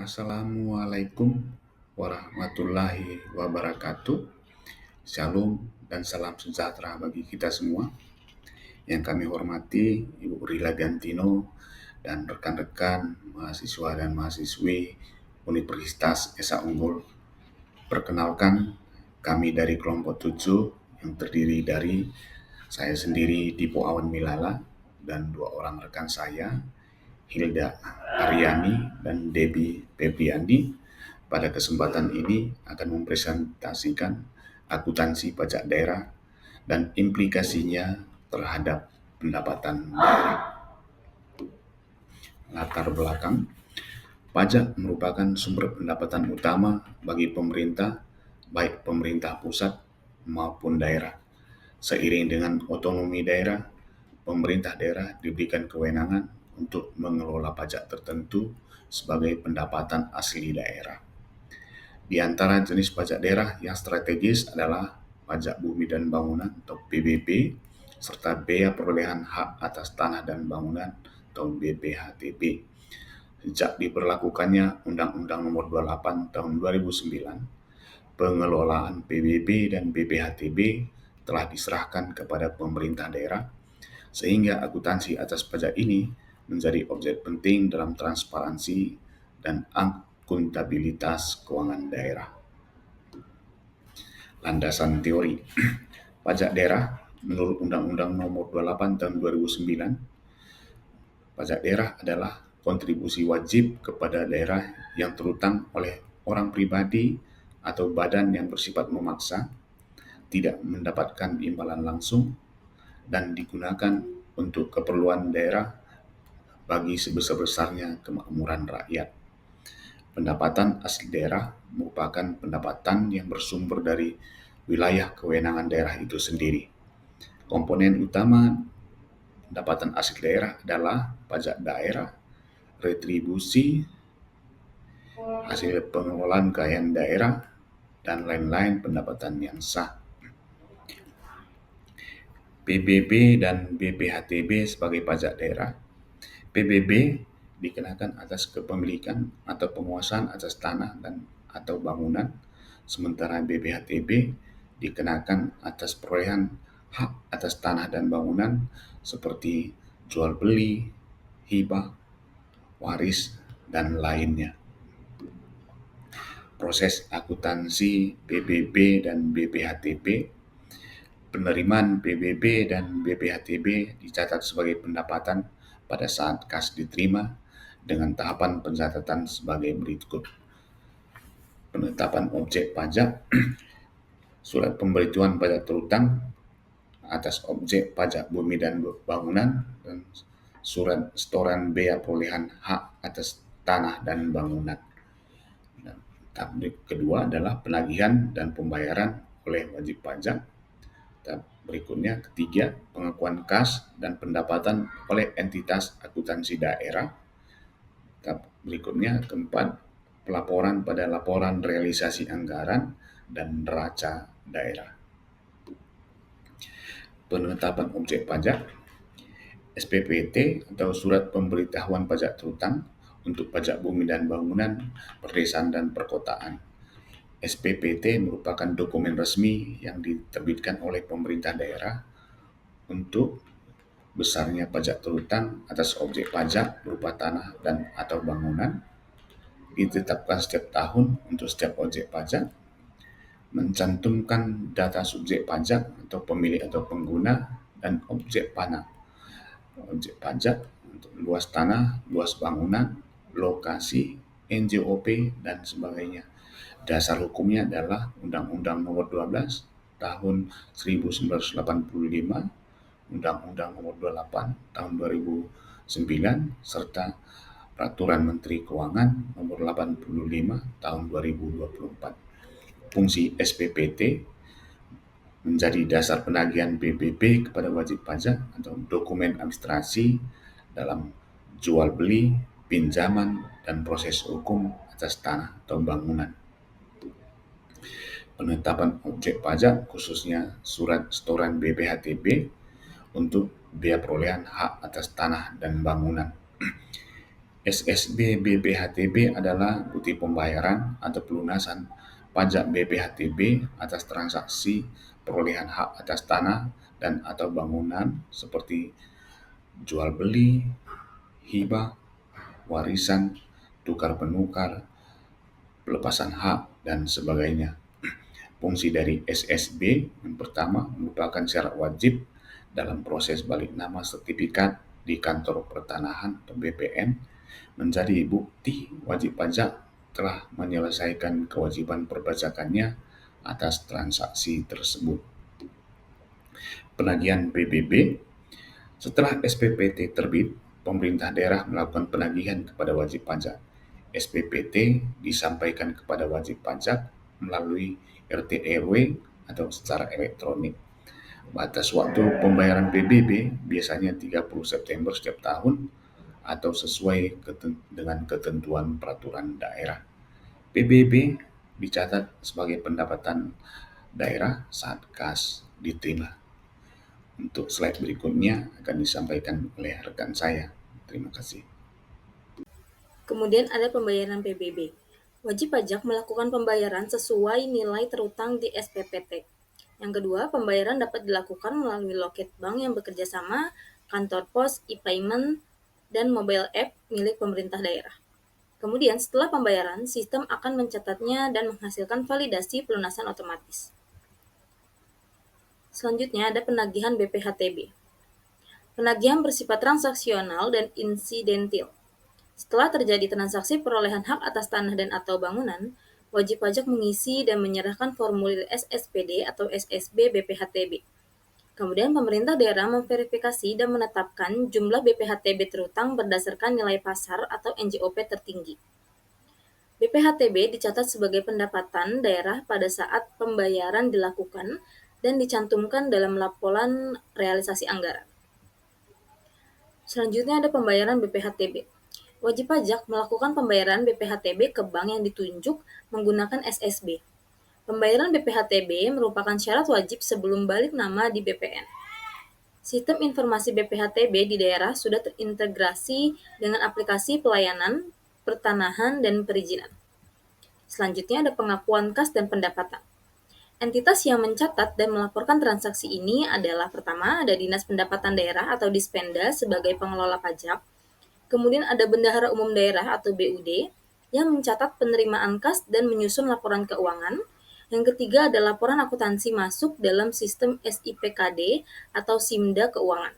Assalamualaikum warahmatullahi wabarakatuh. Shalom dan salam sejahtera bagi kita semua. Yang kami hormati Ibu Rila Gantino dan rekan-rekan mahasiswa dan mahasiswi Universitas Esa Unggul. Perkenalkan, kami dari kelompok 7 yang terdiri dari saya sendiri Dipo Awan Milala dan 2 orang rekan saya, Hilda Aryani dan Debbie Febriandi. Pada kesempatan ini akan mempresentasikan akuntansi pajak daerah dan implikasinya terhadap pendapatan daerah. Latar belakang, pajak merupakan sumber pendapatan utama bagi pemerintah, baik pemerintah pusat maupun daerah. Seiring dengan otonomi daerah, pemerintah daerah diberikan kewenangan untuk mengelola pajak tertentu sebagai pendapatan asli daerah. Di antara jenis pajak daerah yang strategis adalah pajak bumi dan bangunan atau PBB, serta bea perolehan hak atas tanah dan bangunan atau BPHTB. Sejak diberlakukannya Undang-Undang Nomor 28 Tahun 2009, pengelolaan PBB dan BPHTB telah diserahkan kepada pemerintah daerah, sehingga akuntansi atas pajak ini menjadi objek penting dalam transparansi dan akuntabilitas keuangan daerah. Landasan teori pajak daerah menurut Undang-Undang Nomor 28 Tahun 2009, pajak daerah adalah kontribusi wajib kepada daerah yang terutang oleh orang pribadi atau badan yang bersifat memaksa, tidak mendapatkan imbalan langsung, dan digunakan untuk keperluan daerah bagi sebesar-besarnya kemakmuran rakyat. Pendapatan asli daerah merupakan pendapatan yang bersumber dari wilayah kewenangan daerah itu sendiri. Komponen utama pendapatan asli daerah adalah pajak daerah, retribusi, hasil pengelolaan kekayaan daerah, dan lain-lain pendapatan yang sah. PBB dan BPHTB sebagai pajak daerah. PBB dikenakan atas kepemilikan atau penguasaan atas tanah dan atau bangunan, sementara BPHTB dikenakan atas perolehan hak atas tanah dan bangunan seperti jual beli, hibah, waris, dan lainnya. Proses akuntansi PBB dan BPHTB. Penerimaan PBB dan BPHTB dicatat sebagai pendapatan pada saat kas diterima dengan tahapan pencatatan sebagai berikut. Penetapan objek pajak, surat pemberitahuan pajak terutang atas objek pajak bumi dan bangunan, dan surat setoran bea perolehan hak atas tanah dan bangunan. Dan tahap kedua adalah penagihan dan pembayaran oleh wajib pajak. Tahap berikutnya ketiga, pengakuan kas dan pendapatan oleh entitas akuntansi daerah. Tahap berikutnya keempat, pelaporan pada laporan realisasi anggaran dan neraca daerah. Penetapan objek pajak, SPPT atau surat pemberitahuan pajak terutang untuk pajak bumi dan bangunan, perdesaan dan perkotaan. SPPT merupakan dokumen resmi yang diterbitkan oleh pemerintah daerah untuk besarnya pajak terutang atas objek pajak berupa tanah dan atau bangunan, ditetapkan setiap tahun untuk setiap objek pajak, mencantumkan data subjek pajak atau pemilik atau pengguna, dan objek pajak untuk luas tanah, luas bangunan, lokasi, NJOP, dan sebagainya. Dasar hukumnya adalah Undang-Undang Nomor 12 Tahun 1985, Undang-Undang Nomor 28 Tahun 2009, serta Peraturan Menteri Keuangan Nomor 85 Tahun 2024. Fungsi SPPT menjadi dasar penagihan PBB kepada wajib pajak atau dokumen administrasi dalam jual beli, pinjaman, dan proses hukum atas tanah atau bangunan. Penetapan objek pajak khususnya surat setoran BPHTB untuk biaya perolehan hak atas tanah dan bangunan. SSB BPHTB adalah bukti pembayaran atau pelunasan pajak BPHTB atas transaksi perolehan hak atas tanah dan atau bangunan seperti jual beli, hibah, warisan, tukar penukar, pelepasan hak, dan sebagainya. Fungsi dari SSB yang pertama merupakan syarat wajib dalam proses balik nama sertifikat di kantor pertanahan atau BPN menjadi bukti wajib pajak telah menyelesaikan kewajiban perpajakannya atas transaksi tersebut. Penagihan PBB. Setelah SPPT terbit, pemerintah daerah melakukan penagihan kepada wajib pajak. SPPT disampaikan kepada wajib pajak melalui RT RW atau secara elektronik. Batas waktu pembayaran PBB biasanya 30 September setiap tahun atau sesuai dengan ketentuan peraturan daerah. PBB dicatat sebagai pendapatan daerah saat kas diterima. Untuk slide berikutnya akan disampaikan oleh rekan saya. Terima kasih. Kemudian ada pembayaran PBB. Wajib pajak melakukan pembayaran sesuai nilai terutang di SPPT. Yang kedua, pembayaran dapat dilakukan melalui loket bank yang bekerja sama, kantor pos, e-payment, dan mobile app milik pemerintah daerah. Kemudian setelah pembayaran, sistem akan mencatatnya dan menghasilkan validasi pelunasan otomatis. Selanjutnya ada penagihan BPHTB. Penagihan bersifat transaksional dan insidentil. Setelah terjadi transaksi perolehan hak atas tanah dan atau bangunan, wajib pajak mengisi dan menyerahkan formulir SSPD atau SSB BPHTB. Kemudian pemerintah daerah memverifikasi dan menetapkan jumlah BPHTB terutang berdasarkan nilai pasar atau NJOP tertinggi. BPHTB dicatat sebagai pendapatan daerah pada saat pembayaran dilakukan dan dicantumkan dalam laporan realisasi anggaran. Selanjutnya ada pembayaran BPHTB. Wajib pajak melakukan pembayaran BPHTB ke bank yang ditunjuk menggunakan SSB. Pembayaran BPHTB merupakan syarat wajib sebelum balik nama di BPN. Sistem informasi BPHTB di daerah sudah terintegrasi dengan aplikasi pelayanan, pertanahan, dan perizinan. Selanjutnya ada pengakuan kas dan pendapatan. Entitas yang mencatat dan melaporkan transaksi ini adalah pertama ada Dinas Pendapatan Daerah atau Dispenda sebagai pengelola pajak. Kemudian ada Bendahara Umum Daerah atau BUD yang mencatat penerimaan kas dan menyusun laporan keuangan. Yang ketiga ada laporan akuntansi masuk dalam sistem SIPKD atau SIMDA Keuangan.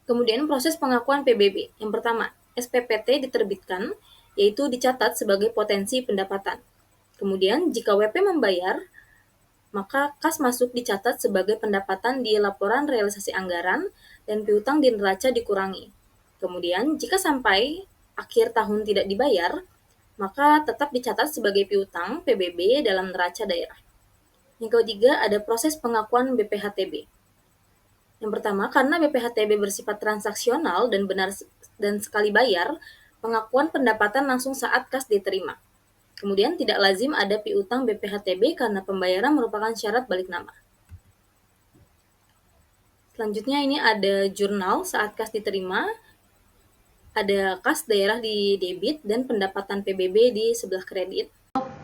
Kemudian proses pengakuan PBB. Yang pertama, SPPT diterbitkan, yaitu dicatat sebagai potensi pendapatan. Kemudian jika WP membayar, maka kas masuk dicatat sebagai pendapatan di laporan realisasi anggaran dan piutang di neraca dikurangi. Kemudian jika sampai akhir tahun tidak dibayar, maka tetap dicatat sebagai piutang PBB dalam neraca daerah. Yang ketiga ada proses pengakuan BPHTB. Yang pertama, karena BPHTB bersifat transaksional dan benar dan sekali bayar, pengakuan pendapatan langsung saat kas diterima. Kemudian tidak lazim ada piutang BPHTB karena pembayaran merupakan syarat balik nama. Selanjutnya ini ada jurnal saat kas diterima, ada kas daerah di debit dan pendapatan PBB di sebelah kredit.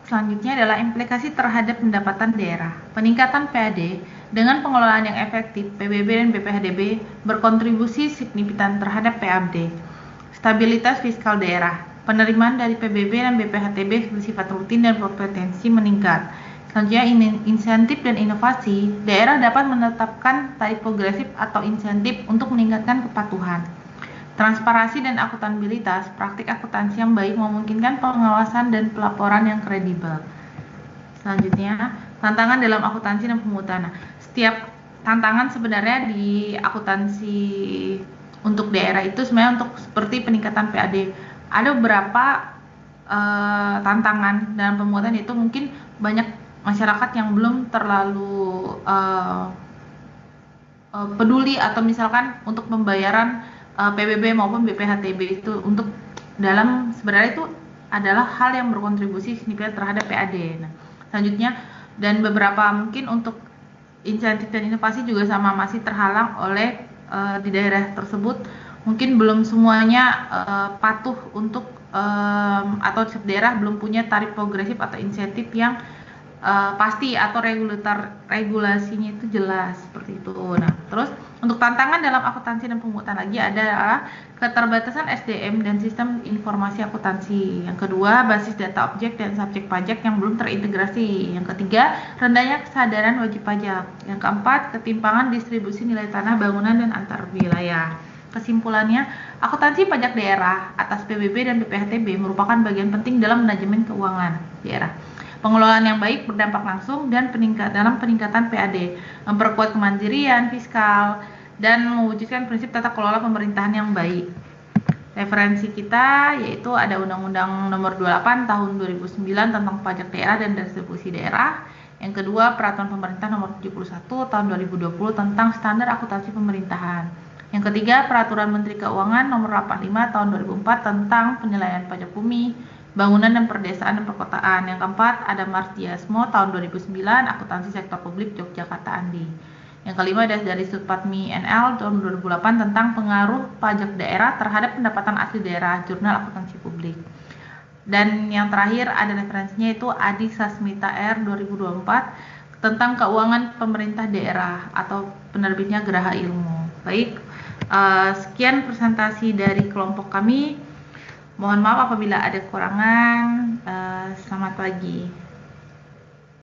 Selanjutnya adalah implikasi terhadap pendapatan daerah. Peningkatan PAD dengan pengelolaan yang efektif, PBB dan BPHTB berkontribusi signifikan terhadap PAD. Stabilitas fiskal daerah. Penerimaan dari PBB dan BPHTB bersifat rutin dan berpotensi meningkat. Selanjutnya insentif dan inovasi. Daerah dapat menetapkan tarif progresif atau insentif untuk meningkatkan kepatuhan. Transparansi dan akuntabilitas, praktik akuntansi yang baik memungkinkan pengawasan dan pelaporan yang kredibel. Selanjutnya, tantangan dalam akuntansi dan pemungutan. Setiap tantangan sebenarnya di akuntansi untuk daerah itu sebenarnya untuk seperti peningkatan PAD. Ada beberapa tantangan dalam pemungutan itu mungkin banyak masyarakat yang belum terlalu peduli atau misalkan untuk pembayaran PBB maupun BPHTB itu untuk dalam sebenarnya itu adalah hal yang berkontribusi signifikan terhadap PAD. Nah, selanjutnya dan beberapa mungkin untuk insentif dan inovasi juga sama masih terhalang oleh di daerah tersebut mungkin belum semuanya patuh untuk atau setiap daerah belum punya tarif progresif atau insentif yang pasti atau regulasinya itu jelas seperti itu. Nah, terus untuk tantangan dalam akuntansi dan pemungutan lagi adalah keterbatasan SDM dan sistem informasi akuntansi. Yang kedua, basis data objek dan subjek pajak yang belum terintegrasi. Yang ketiga, rendahnya kesadaran wajib pajak. Yang keempat, ketimpangan distribusi nilai tanah bangunan dan antar wilayah. Kesimpulannya, akuntansi pajak daerah atas PBB dan BPHTB merupakan bagian penting dalam manajemen keuangan daerah. Pengelolaan yang baik berdampak langsung dan dalam peningkatan PAD, memperkuat kemandirian fiskal, dan mewujudkan prinsip tata kelola pemerintahan yang baik. Referensi kita yaitu ada Undang-Undang Nomor 28 Tahun 2009 tentang Pajak Daerah dan Distribusi Daerah. Yang kedua, Peraturan Pemerintah Nomor 71 Tahun 2020 tentang Standar Akuntansi Pemerintahan. Yang ketiga, Peraturan Menteri Keuangan Nomor 85 Tahun 2004 tentang Penilaian Pajak Bumi, Bangunan dan Perdesaan dan Perkotaan. Yang keempat, ada Martiasmo tahun 2009, Akuntansi Sektor Publik Yogyakarta Andi. Yang kelima, ada dari Sudpatmi NL tahun 2008 tentang pengaruh pajak daerah terhadap pendapatan asli daerah, Jurnal Akuntansi Publik. Dan yang terakhir ada referensinya itu Adi Sasmita R 2024 tentang keuangan pemerintah daerah atau penerbitnya Geraha Ilmu. Baik, sekian presentasi dari kelompok kami. Mohon maaf apabila ada kekurangan. Selamat pagi.